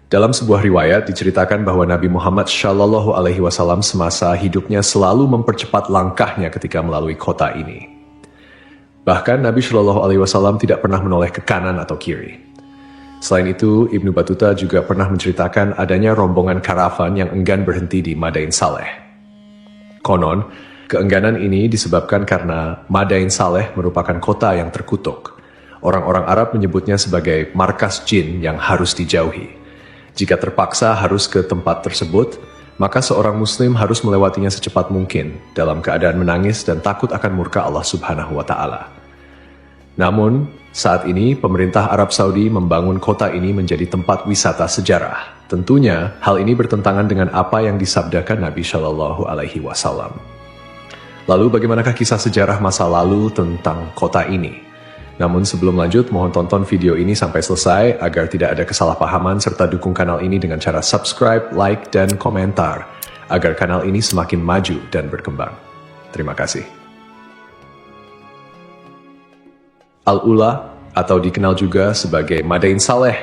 Dalam sebuah riwayat diceritakan bahwa Nabi Muhammad SAW semasa hidupnya selalu mempercepat langkahnya ketika melalui kota ini. Bahkan Nabi SAW tidak pernah menoleh ke kanan atau kiri. Selain itu, Ibnu Battuta juga pernah menceritakan adanya rombongan karavan yang enggan berhenti di Madain Saleh. Konon, keengganan ini disebabkan karena Madain Saleh merupakan kota yang terkutuk. Orang-orang Arab menyebutnya sebagai markas jin yang harus dijauhi. Jika terpaksa harus ke tempat tersebut, maka seorang muslim harus melewatinya secepat mungkin dalam keadaan menangis dan takut akan murka Allah Subhanahu wa Ta'ala. Namun, saat ini pemerintah Arab Saudi membangun kota ini menjadi tempat wisata sejarah. Tentunya, hal ini bertentangan dengan apa yang disabdakan Nabi Shallallahu Alaihi Wasallam. Lalu, bagaimanakah kisah sejarah masa lalu tentang kota ini? Namun sebelum lanjut, mohon tonton video ini sampai selesai agar tidak ada kesalahpahaman serta dukung kanal ini dengan cara subscribe, like, dan komentar agar kanal ini semakin maju dan berkembang. Terima kasih. Al-Ula, atau dikenal juga sebagai Madain Saleh,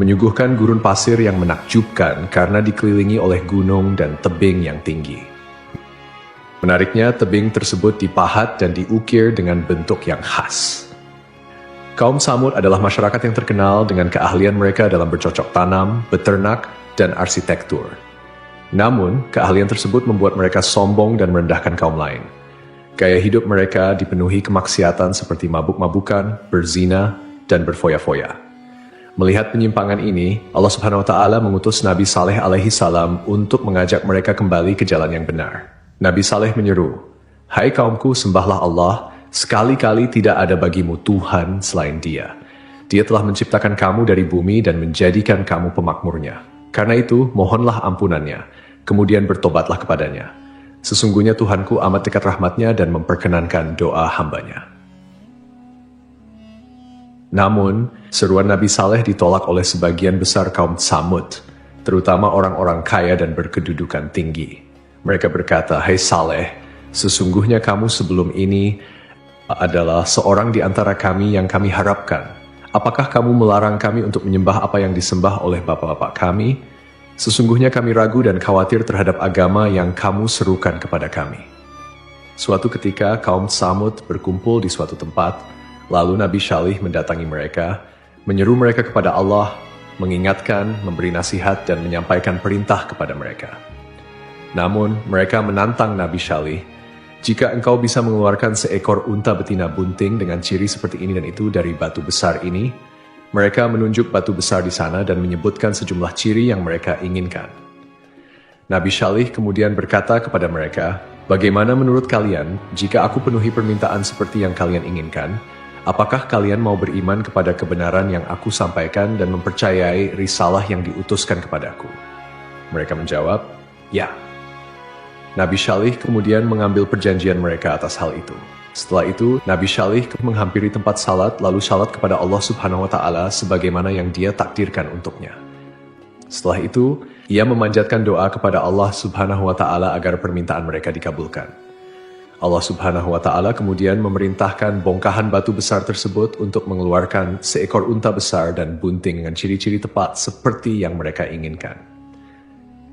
menyuguhkan gurun pasir yang menakjubkan karena dikelilingi oleh gunung dan tebing yang tinggi. Menariknya, tebing tersebut dipahat dan diukir dengan bentuk yang khas. Kaum Tsamud adalah masyarakat yang terkenal dengan keahlian mereka dalam bercocok tanam, beternak, dan arsitektur. Namun, keahlian tersebut membuat mereka sombong dan merendahkan kaum lain. Gaya hidup mereka dipenuhi kemaksiatan seperti mabuk-mabukan, berzina, dan berfoya-foya. Melihat penyimpangan ini, Allah Subhanahu wa Ta'ala mengutus Nabi Saleh alaihi salam untuk mengajak mereka kembali ke jalan yang benar. Nabi Saleh menyeru, "Hai kaumku, sembahlah Allah. Sekali-kali tidak ada bagimu Tuhan selain Dia. Dia telah menciptakan kamu dari bumi dan menjadikan kamu pemakmurnya. Karena itu, mohonlah ampunannya, kemudian bertobatlah kepadanya. Sesungguhnya Tuhanku amat dekat rahmatnya dan memperkenankan doa hambanya." Namun, seruan Nabi Saleh ditolak oleh sebagian besar kaum Tsamud, terutama orang-orang kaya dan berkedudukan tinggi. Mereka berkata, "Hai Saleh, sesungguhnya kamu sebelum ini adalah seorang di antara kami yang kami harapkan. Apakah kamu melarang kami untuk menyembah apa yang disembah oleh bapak-bapak kami? Sesungguhnya kami ragu dan khawatir terhadap agama yang kamu serukan kepada kami." Suatu ketika kaum Tsamud berkumpul di suatu tempat, lalu Nabi Saleh mendatangi mereka, menyeru mereka kepada Allah, mengingatkan, memberi nasihat, dan menyampaikan perintah kepada mereka. Namun mereka menantang Nabi Saleh, "Jika engkau bisa mengeluarkan seekor unta betina bunting dengan ciri seperti ini dan itu dari batu besar ini," mereka menunjuk batu besar di sana dan menyebutkan sejumlah ciri yang mereka inginkan. Nabi Saleh kemudian berkata kepada mereka, "Bagaimana menurut kalian jika aku penuhi permintaan seperti yang kalian inginkan? Apakah kalian mau beriman kepada kebenaran yang aku sampaikan dan mempercayai risalah yang diutuskan kepadaku?" Mereka menjawab, "Ya." Nabi Saleh kemudian mengambil perjanjian mereka atas hal itu. Setelah itu, Nabi Saleh menghampiri tempat salat lalu salat kepada Allah Subhanahu wa Ta'ala sebagaimana yang Dia takdirkan untuknya. Setelah itu, ia memanjatkan doa kepada Allah Subhanahu wa Ta'ala agar permintaan mereka dikabulkan. Allah Subhanahu wa Ta'ala kemudian memerintahkan bongkahan batu besar tersebut untuk mengeluarkan seekor unta besar dan bunting dengan ciri-ciri tepat seperti yang mereka inginkan.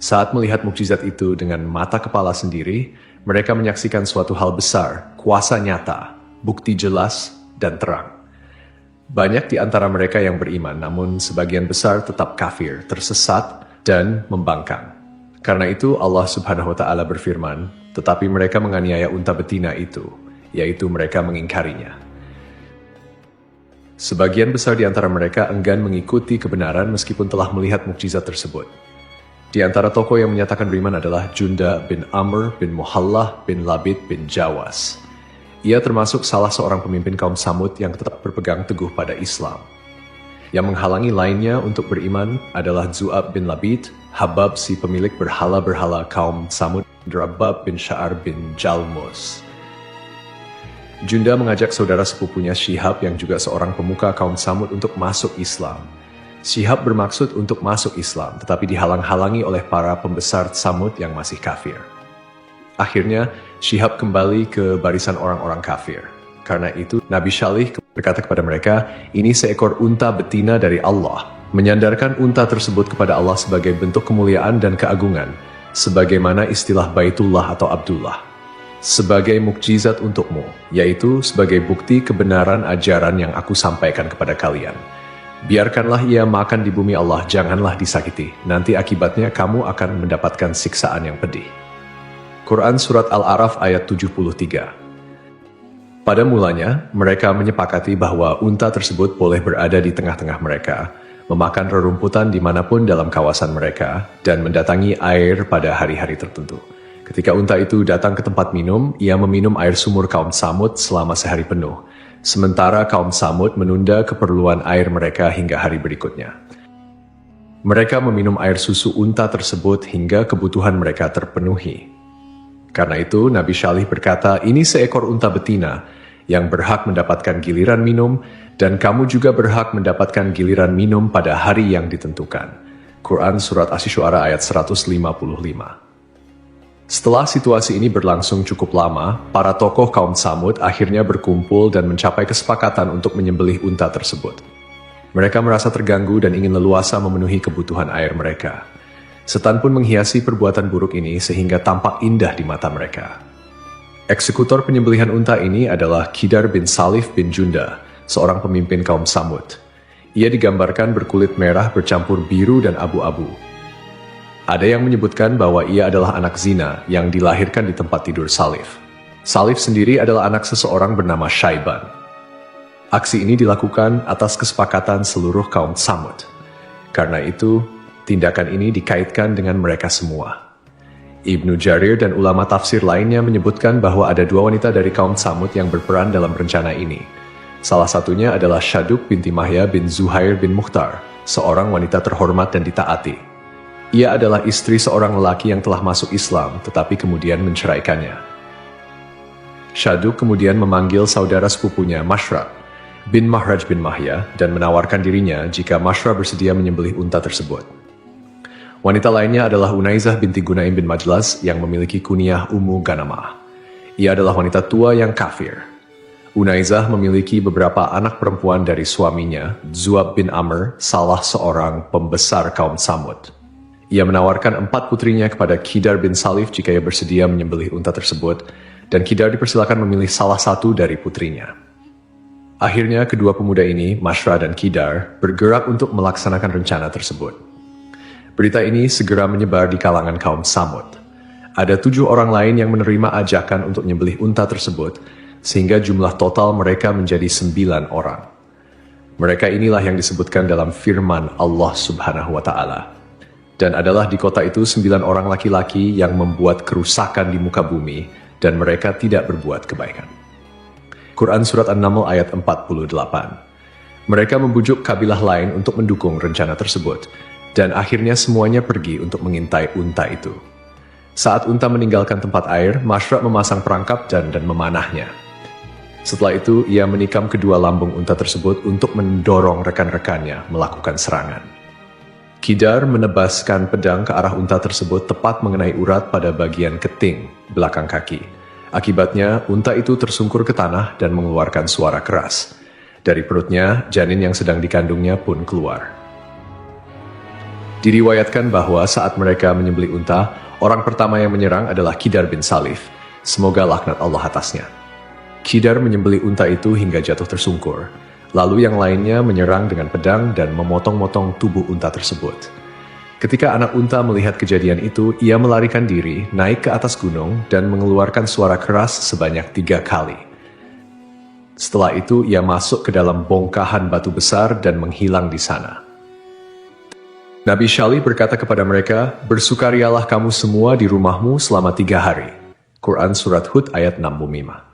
Saat melihat mukjizat itu dengan mata kepala sendiri, mereka menyaksikan suatu hal besar, kuasa nyata, bukti jelas, dan terang. Banyak di antara mereka yang beriman, namun sebagian besar tetap kafir, tersesat, dan membangkang. Karena itu Allah Subhanahu wa Ta'ala berfirman, "Tetapi mereka menganiaya unta betina itu, yaitu mereka mengingkarinya." Sebagian besar di antara mereka enggan mengikuti kebenaran meskipun telah melihat mukjizat tersebut. Di antara tokoh yang menyatakan beriman adalah Junda bin Amr bin Muhallah bin Labid bin Jawas. Ia termasuk salah seorang pemimpin kaum Tsamud yang tetap berpegang teguh pada Islam. Yang menghalangi lainnya untuk beriman adalah Zu'ab bin Labid, Habab si pemilik berhala-berhala kaum Tsamud, Rabab bin Sya'ar bin Jalmus. Junda mengajak saudara sepupunya Syihab yang juga seorang pemuka kaum Tsamud untuk masuk Islam. Syihab bermaksud untuk masuk Islam, tetapi dihalang-halangi oleh para pembesar Tsamud yang masih kafir. Akhirnya, Syihab kembali ke barisan orang-orang kafir. Karena itu, Nabi Saleh berkata kepada mereka, "Ini seekor unta betina dari Allah. menyandarkan unta tersebut kepada Allah sebagai bentuk kemuliaan dan keagungan, sebagaimana istilah Baitullah atau Abdullah, sebagai mukjizat untukmu, yaitu sebagai bukti kebenaran ajaran yang aku sampaikan kepada kalian. Biarkanlah ia makan di bumi Allah, janganlah disakiti, nanti akibatnya kamu akan mendapatkan siksaan yang pedih. Quran Surat Al-A'raf ayat 73. Pada mulanya, mereka menyepakati bahwa unta tersebut boleh berada di tengah-tengah mereka, memakan rerumputan dimanapun dalam kawasan mereka, dan mendatangi air pada hari-hari tertentu. Ketika unta itu datang ke tempat minum, ia meminum air sumur kaum Tsamud selama sehari penuh, sementara kaum Tsamud menunda keperluan air mereka hingga hari berikutnya. Mereka meminum air susu unta tersebut hingga kebutuhan mereka terpenuhi. Karena itu, Nabi Syalih berkata, ini seekor unta betina yang berhak mendapatkan giliran minum, dan kamu juga berhak mendapatkan giliran minum pada hari yang ditentukan. Quran Surat Asy-Syu'ara ayat 155. Setelah situasi ini berlangsung cukup lama, para tokoh kaum Tsamud akhirnya berkumpul dan mencapai kesepakatan untuk menyembelih unta tersebut. Mereka merasa terganggu dan ingin leluasa memenuhi kebutuhan air mereka. Setan pun menghiasi perbuatan buruk ini sehingga tampak indah di mata mereka. Eksekutor penyembelihan unta ini adalah Qidar bin Salif bin Junda, seorang pemimpin kaum Tsamud. Ia digambarkan berkulit merah bercampur biru dan abu-abu. Ada yang menyebutkan bahwa ia adalah anak zina yang dilahirkan di tempat tidur Salif. Salif sendiri adalah anak seseorang bernama Syaiban. Aksi ini dilakukan atas kesepakatan seluruh kaum Tsamud. Karena itu, tindakan ini dikaitkan dengan mereka semua. Ibnu Jarir dan ulama tafsir lainnya menyebutkan bahwa ada dua wanita dari kaum Tsamud yang berperan dalam rencana ini. Salah satunya adalah Syaduk binti Mahya bin Zuhair bin Mukhtar, seorang wanita terhormat dan ditaati. Ia adalah istri seorang lelaki yang telah masuk Islam, tetapi kemudian menceraikannya. Syaduk kemudian memanggil saudara sepupunya Mashrab bin Mahraj bin Mahya dan menawarkan dirinya jika Mashrab bersedia menyembelih unta tersebut. Wanita lainnya adalah Unaizah binti Gunaim bin Majlas yang memiliki kunyah Ummu Ganamah. Ia adalah wanita tua yang kafir. Unaizah memiliki beberapa anak perempuan dari suaminya, Zuab bin Amr, salah seorang pembesar kaum Tsamud. Ia menawarkan 4 putrinya kepada Qidar bin Salif jika ia bersedia menyembelih unta tersebut, dan Qidar dipersilakan memilih salah satu dari putrinya. Akhirnya kedua pemuda ini, Mashra dan Qidar, bergerak untuk melaksanakan rencana tersebut. Berita ini segera menyebar di kalangan kaum Tsamud. Ada 7 orang lain yang menerima ajakan untuk menyembelih unta tersebut, sehingga jumlah total mereka menjadi 9 orang. Mereka inilah yang disebutkan dalam firman Allah Subhanahu wa Ta'ala. Dan adalah di kota itu 9 orang laki-laki yang membuat kerusakan di muka bumi, dan mereka tidak berbuat kebaikan. Quran Surat An-Naml ayat 48. Mereka membujuk kabilah lain untuk mendukung rencana tersebut, dan akhirnya semuanya pergi untuk mengintai unta itu. Saat unta meninggalkan tempat air, Mashra memasang perangkap dan memanahnya. Setelah itu, ia menikam kedua lambung unta tersebut untuk mendorong rekan-rekannya melakukan serangan. Qidar menebaskan pedang ke arah unta tersebut tepat mengenai urat pada bagian keting belakang kaki. Akibatnya, unta itu tersungkur ke tanah dan mengeluarkan suara keras. Dari perutnya, janin yang sedang dikandungnya pun keluar. Diriwayatkan bahwa saat mereka menyembelih unta, orang pertama yang menyerang adalah Qidar bin Salif. Semoga laknat Allah atasnya. Qidar menyembelih unta itu hingga jatuh tersungkur. Lalu yang lainnya menyerang dengan pedang dan memotong-motong tubuh unta tersebut. Ketika anak unta melihat kejadian itu, ia melarikan diri, naik ke atas gunung, dan mengeluarkan suara keras sebanyak 3 kali. Setelah itu, ia masuk ke dalam bongkahan batu besar dan menghilang di sana. Nabi Syalih berkata kepada mereka, "Bersukarialah kamu semua di rumahmu selama 3 hari." Quran Surat Hud ayat 65.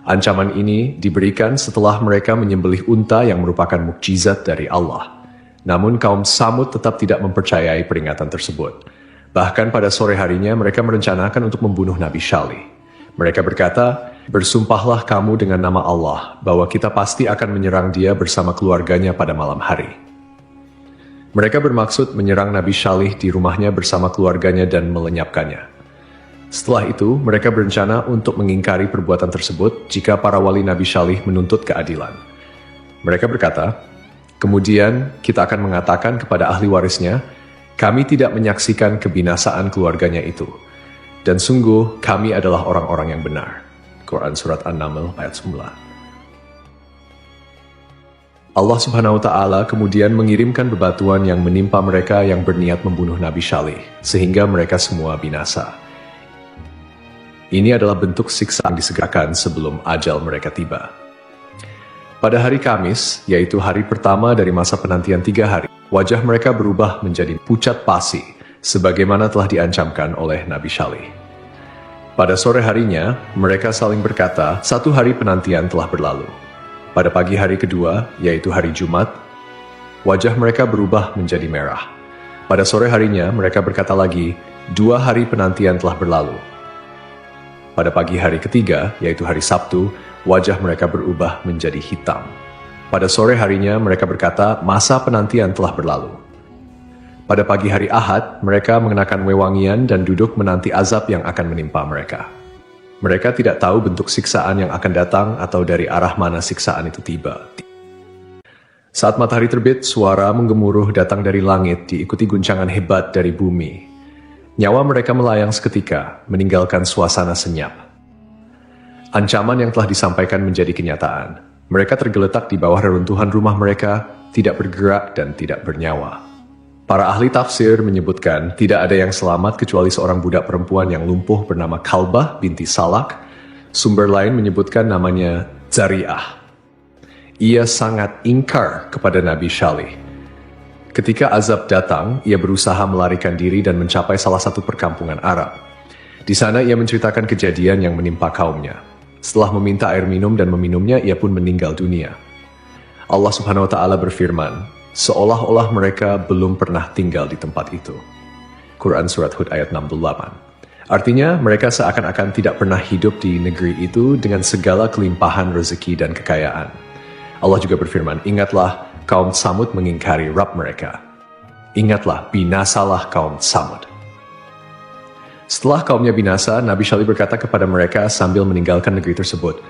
Ancaman ini diberikan setelah mereka menyembelih unta yang merupakan mukjizat dari Allah. Namun kaum Tsamud tetap tidak mempercayai peringatan tersebut. Bahkan pada sore harinya mereka merencanakan untuk membunuh Nabi Syalih. Mereka berkata, "Bersumpahlah kamu dengan nama Allah bahwa kita pasti akan menyerang dia bersama keluarganya pada malam hari." Mereka bermaksud menyerang Nabi Syalih di rumahnya bersama keluarganya dan melenyapkannya. Setelah itu, mereka berencana untuk mengingkari perbuatan tersebut jika para wali Nabi Syalih menuntut keadilan. Mereka berkata, Kemudian kita akan mengatakan kepada ahli warisnya, kami tidak menyaksikan kebinasaan keluarganya itu. Dan sungguh kami adalah orang-orang yang benar. Quran Surat An-Naml ayat 9. Allah Subhanahu wa Ta'ala kemudian mengirimkan bebatuan yang menimpa mereka yang berniat membunuh Nabi Syalih, sehingga mereka semua binasa. Ini adalah bentuk siksa yang disegerakan sebelum ajal mereka tiba. Pada hari Kamis, yaitu hari pertama dari masa penantian 3 hari, wajah mereka berubah menjadi pucat pasi, sebagaimana telah diancamkan oleh Nabi Syalih. Pada sore harinya, mereka saling berkata, 1 hari penantian telah berlalu. Pada pagi hari kedua, yaitu hari Jumat, wajah mereka berubah menjadi merah. Pada sore harinya, mereka berkata lagi, 2 hari penantian telah berlalu. Pada pagi hari ketiga, yaitu hari Sabtu, wajah mereka berubah menjadi hitam. Pada sore harinya, mereka berkata, masa penantian telah berlalu. Pada pagi hari Ahad, mereka mengenakan wewangian dan duduk menanti azab yang akan menimpa mereka. Mereka tidak tahu bentuk siksaan yang akan datang atau dari arah mana siksaan itu tiba. Saat matahari terbit, suara menggemuruh datang dari langit diikuti guncangan hebat dari bumi. Nyawa mereka melayang seketika, meninggalkan suasana senyap. Ancaman yang telah disampaikan menjadi kenyataan. Mereka tergeletak di bawah reruntuhan rumah mereka, tidak bergerak dan tidak bernyawa. Para ahli tafsir menyebutkan tidak ada yang selamat kecuali seorang budak perempuan yang lumpuh bernama Kalbah binti Salak. Sumber lain menyebutkan namanya Zariah. Ia sangat ingkar kepada Nabi Syalih. Ketika azab datang, ia berusaha melarikan diri dan mencapai salah satu perkampungan Arab. Di sana ia menceritakan kejadian yang menimpa kaumnya. Setelah meminta air minum dan meminumnya, ia pun meninggal dunia. Allah Subhanahu wa Ta'ala berfirman, seolah-olah mereka belum pernah tinggal di tempat itu. Quran Surat Hud ayat 68. Artinya, mereka seakan-akan tidak pernah hidup di negeri itu dengan segala kelimpahan rezeki dan kekayaan. Allah juga berfirman, ingatlah kaum Samud mengingkari Rabb mereka. Ingatlah, binasalah kaum Samud. Setelah kaumnya binasa, Nabi Syalih berkata kepada mereka sambil meninggalkan negeri tersebut,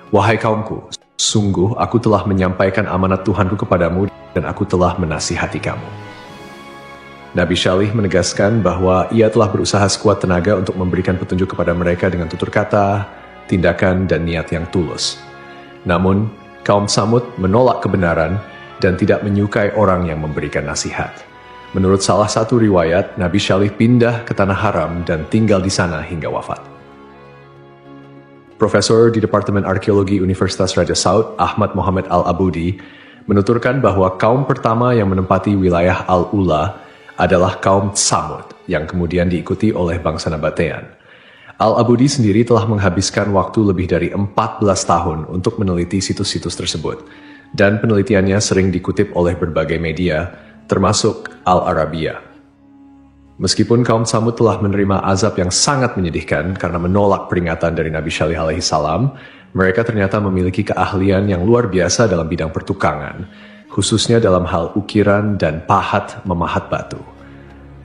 wahai kaumku, sungguh aku telah menyampaikan amanat Tuhanku kepadamu dan aku telah menasihati kamu. Nabi Syalih menegaskan bahwa ia telah berusaha sekuat tenaga untuk memberikan petunjuk kepada mereka dengan tutur kata, tindakan, dan niat yang tulus. Namun, kaum Samud menolak kebenaran dan tidak menyukai orang yang memberikan nasihat. Menurut salah satu riwayat, Nabi Syalih pindah ke Tanah Haram dan tinggal di sana hingga wafat. Profesor di Departemen Arkeologi Universitas Raja Saud, Ahmad Muhammad Al-Abudi, menuturkan bahwa kaum pertama yang menempati wilayah Al-Ula adalah kaum Samud, yang kemudian diikuti oleh bangsa Nabatean. Al-Abudi sendiri telah menghabiskan waktu lebih dari 14 tahun untuk meneliti situs-situs tersebut, dan penelitiannya sering dikutip oleh berbagai media, termasuk Al-Arabiya. Meskipun kaum Samud telah menerima azab yang sangat menyedihkan karena menolak peringatan dari Nabi Syalih alaihi salam, mereka ternyata memiliki keahlian yang luar biasa dalam bidang pertukangan, khususnya dalam hal ukiran dan pahat memahat batu.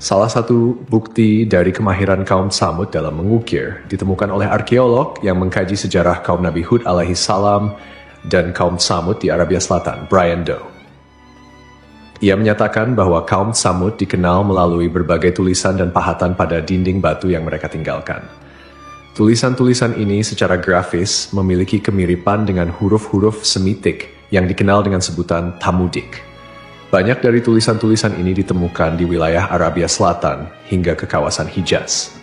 Salah satu bukti dari kemahiran kaum Samud dalam mengukir ditemukan oleh arkeolog yang mengkaji sejarah kaum Nabi Hud alaihi salam dan kaum Samud di Arabia Selatan, Brian Doe. Ia menyatakan bahwa kaum Samud dikenal melalui berbagai tulisan dan pahatan pada dinding batu yang mereka tinggalkan. Tulisan-tulisan ini secara grafis memiliki kemiripan dengan huruf-huruf Semitik yang dikenal dengan sebutan Tamudik. Banyak dari tulisan-tulisan ini ditemukan di wilayah Arabia Selatan hingga ke kawasan Hijaz.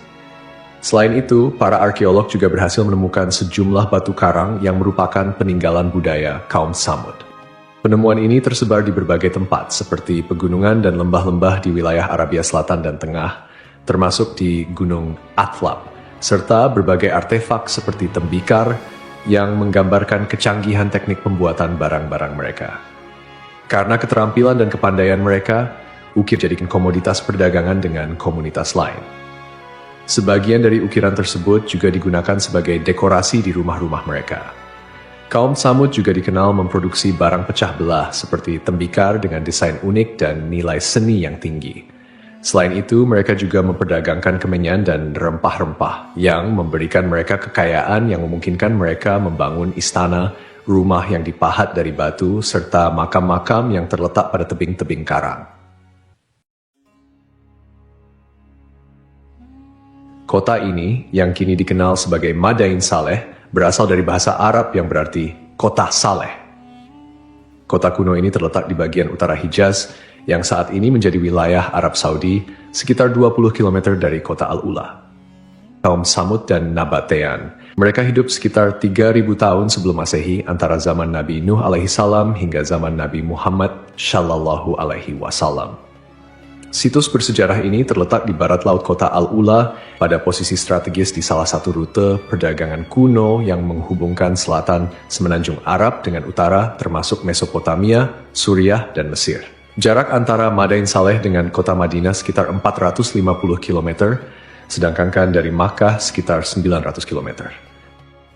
Selain itu, para arkeolog juga berhasil menemukan sejumlah batu karang yang merupakan peninggalan budaya kaum Samud. Penemuan ini tersebar di berbagai tempat, seperti pegunungan dan lembah-lembah di wilayah Arabia Selatan dan Tengah, termasuk di Gunung Athlab, serta berbagai artefak seperti tembikar yang menggambarkan kecanggihan teknik pembuatan barang-barang mereka. Karena keterampilan dan kepandaian mereka, ukir jadikan komoditas perdagangan dengan komunitas lain. Sebagian dari ukiran tersebut juga digunakan sebagai dekorasi di rumah-rumah mereka. Kaum Samud juga dikenal memproduksi barang pecah belah seperti tembikar dengan desain unik dan nilai seni yang tinggi. Selain itu, mereka juga memperdagangkan kemenyan dan rempah-rempah yang memberikan mereka kekayaan yang memungkinkan mereka membangun istana, rumah yang dipahat dari batu, serta makam-makam yang terletak pada tebing-tebing karang. Kota ini, yang kini dikenal sebagai Madain Saleh, berasal dari bahasa Arab yang berarti kota Saleh. Kota kuno ini terletak di bagian utara Hijaz, yang saat ini menjadi wilayah Arab Saudi, sekitar 20 km dari kota Al-Ula. Kaum Samud dan Nabatean. Mereka hidup sekitar 3.000 tahun sebelum Masehi antara zaman Nabi Nuh alaihissalam hingga zaman Nabi Muhammad shallallahu alaihi wasallam. Situs bersejarah ini terletak di barat laut kota Al-Ula pada posisi strategis di salah satu rute perdagangan kuno yang menghubungkan selatan Semenanjung Arab dengan utara termasuk Mesopotamia, Suriah, dan Mesir. Jarak antara Madain Saleh dengan kota Madinah sekitar 450 km, sedangkan dari Makkah sekitar 900 km.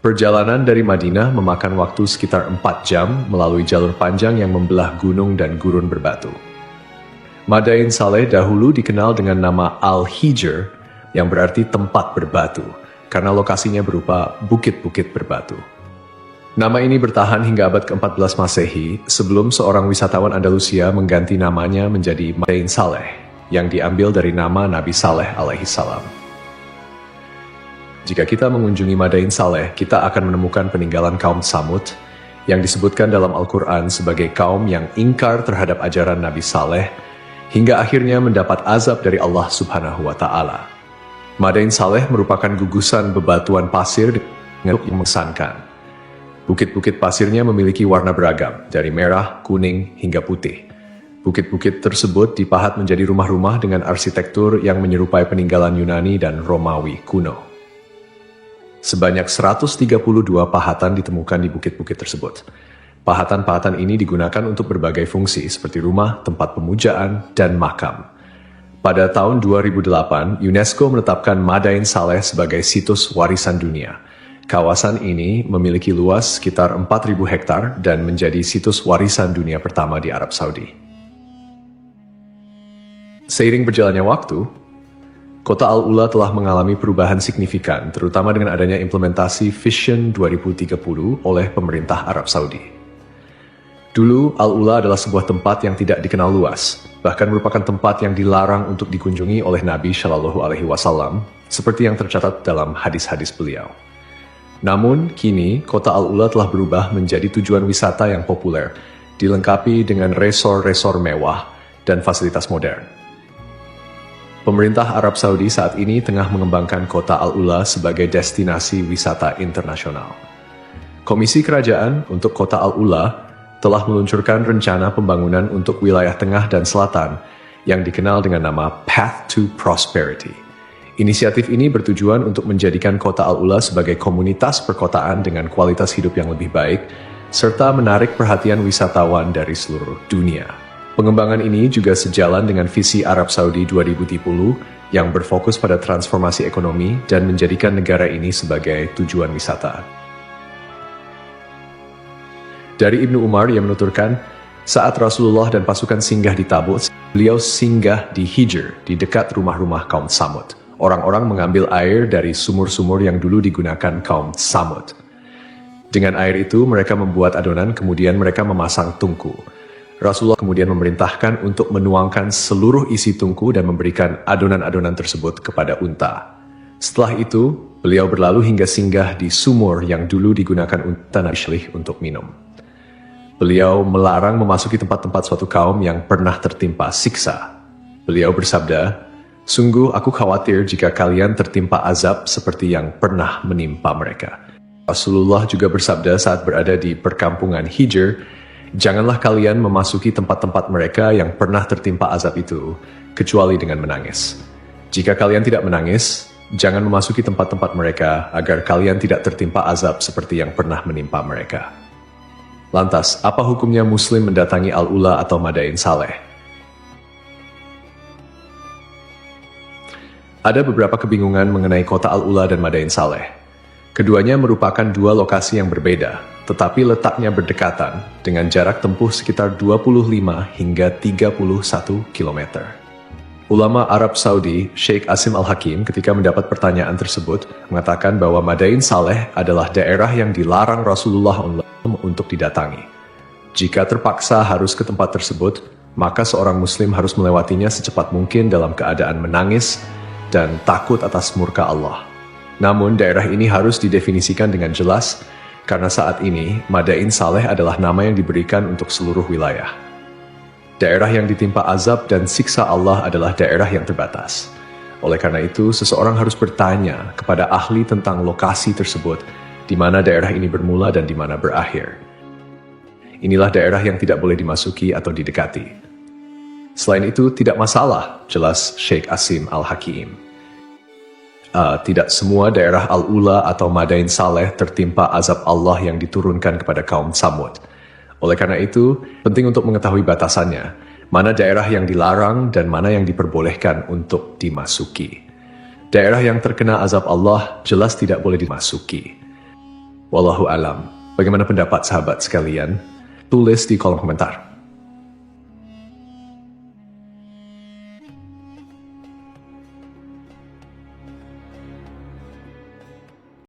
Perjalanan dari Madinah memakan waktu sekitar 4 jam melalui jalur panjang yang membelah gunung dan gurun berbatu. Madain Saleh dahulu dikenal dengan nama Al-Hijr, yang berarti tempat berbatu, karena lokasinya berupa bukit-bukit berbatu. Nama ini bertahan hingga abad ke-14 Masehi, sebelum seorang wisatawan Andalusia mengganti namanya menjadi Madain Saleh, yang diambil dari nama Nabi Saleh alaihissalam. Jika kita mengunjungi Madain Saleh, kita akan menemukan peninggalan kaum Samud yang disebutkan dalam Al-Quran sebagai kaum yang ingkar terhadap ajaran Nabi Saleh hingga akhirnya mendapat azab dari Allah Subhanahu wa Ta'ala. Madain Saleh merupakan gugusan bebatuan pasir yang mengesankan. Bukit-bukit pasirnya memiliki warna beragam, dari merah, kuning, hingga putih. Bukit-bukit tersebut dipahat menjadi rumah-rumah dengan arsitektur yang menyerupai peninggalan Yunani dan Romawi kuno. Sebanyak 132 pahatan ditemukan di bukit-bukit tersebut. Pahatan-pahatan ini digunakan untuk berbagai fungsi seperti rumah, tempat pemujaan, dan makam. Pada tahun 2008, UNESCO menetapkan Madain Saleh sebagai situs warisan dunia. Kawasan ini memiliki luas sekitar 4.000 hektar dan menjadi situs warisan dunia pertama di Arab Saudi. Seiring berjalannya waktu, Kota Al-Ula telah mengalami perubahan signifikan, terutama dengan adanya implementasi Vision 2030 oleh pemerintah Arab Saudi. Dulu, Al-Ula adalah sebuah tempat yang tidak dikenal luas, bahkan merupakan tempat yang dilarang untuk dikunjungi oleh Nabi Shallallahu Alaihi Wasallam, seperti yang tercatat dalam hadis-hadis beliau. Namun, kini kota Al-Ula telah berubah menjadi tujuan wisata yang populer, dilengkapi dengan resor-resor mewah dan fasilitas modern. Pemerintah Arab Saudi saat ini tengah mengembangkan kota Al-Ula sebagai destinasi wisata internasional. Komisi Kerajaan untuk kota Al-Ula telah meluncurkan rencana pembangunan untuk wilayah tengah dan selatan yang dikenal dengan nama Path to Prosperity. Inisiatif ini bertujuan untuk menjadikan kota Al-Ula sebagai komunitas perkotaan dengan kualitas hidup yang lebih baik, serta menarik perhatian wisatawan dari seluruh dunia. Pengembangan ini juga sejalan dengan visi Arab Saudi 2030 yang berfokus pada transformasi ekonomi dan menjadikan negara ini sebagai tujuan wisata. Dari Ibnu Umar yang menuturkan, saat Rasulullah dan pasukan singgah di Tabuk, beliau singgah di Hijr, di dekat rumah-rumah kaum Samud. Orang-orang mengambil air dari sumur-sumur yang dulu digunakan kaum Samud. Dengan air itu, mereka membuat adonan, kemudian mereka memasang tungku. Rasulullah kemudian memerintahkan untuk menuangkan seluruh isi tungku dan memberikan adonan-adonan tersebut kepada unta. Setelah itu, beliau berlalu hingga singgah di sumur yang dulu digunakan unta Nabi untuk minum. Beliau melarang memasuki tempat-tempat suatu kaum yang pernah tertimpa siksa. Beliau bersabda, "Sungguh aku khawatir jika kalian tertimpa azab seperti yang pernah menimpa mereka." Rasulullah juga bersabda saat berada di perkampungan Hijr, "Janganlah kalian memasuki tempat-tempat mereka yang pernah tertimpa azab itu, kecuali dengan menangis. Jika kalian tidak menangis, jangan memasuki tempat-tempat mereka agar kalian tidak tertimpa azab seperti yang pernah menimpa mereka." Lantas, apa hukumnya Muslim mendatangi Al-Ula atau Madain Saleh? Ada beberapa kebingungan mengenai kota Al-Ula dan Madain Saleh. Keduanya merupakan dua lokasi yang berbeda, tetapi letaknya berdekatan dengan jarak tempuh sekitar 25 hingga 31 km. Ulama Arab Saudi, Sheikh Asim Al-Hakim, ketika mendapat pertanyaan tersebut, mengatakan bahwa Madain Saleh adalah daerah yang dilarang Rasulullah untuk didatangi. Jika terpaksa harus ke tempat tersebut, maka seorang muslim harus melewatinya secepat mungkin dalam keadaan menangis dan takut atas murka Allah. Namun daerah ini harus didefinisikan dengan jelas, karena saat ini Madain Saleh adalah nama yang diberikan untuk seluruh wilayah. Daerah yang ditimpa azab dan siksa Allah adalah daerah yang terbatas. Oleh karena itu, seseorang harus bertanya kepada ahli tentang lokasi tersebut, di mana daerah ini bermula dan di mana berakhir. Inilah daerah yang tidak boleh dimasuki atau didekati. Selain itu, tidak masalah, jelas Sheikh Asim Al-Hakim. Tidak semua daerah Al-Ula atau Madain Saleh tertimpa azab Allah yang diturunkan kepada kaum Tsamud. Oleh karena itu, penting untuk mengetahui batasannya, mana daerah yang dilarang dan mana yang diperbolehkan untuk dimasuki. Daerah yang terkena azab Allah jelas tidak boleh dimasuki. Wallahu alam. Bagaimana pendapat sahabat sekalian? Tulis di kolom komentar.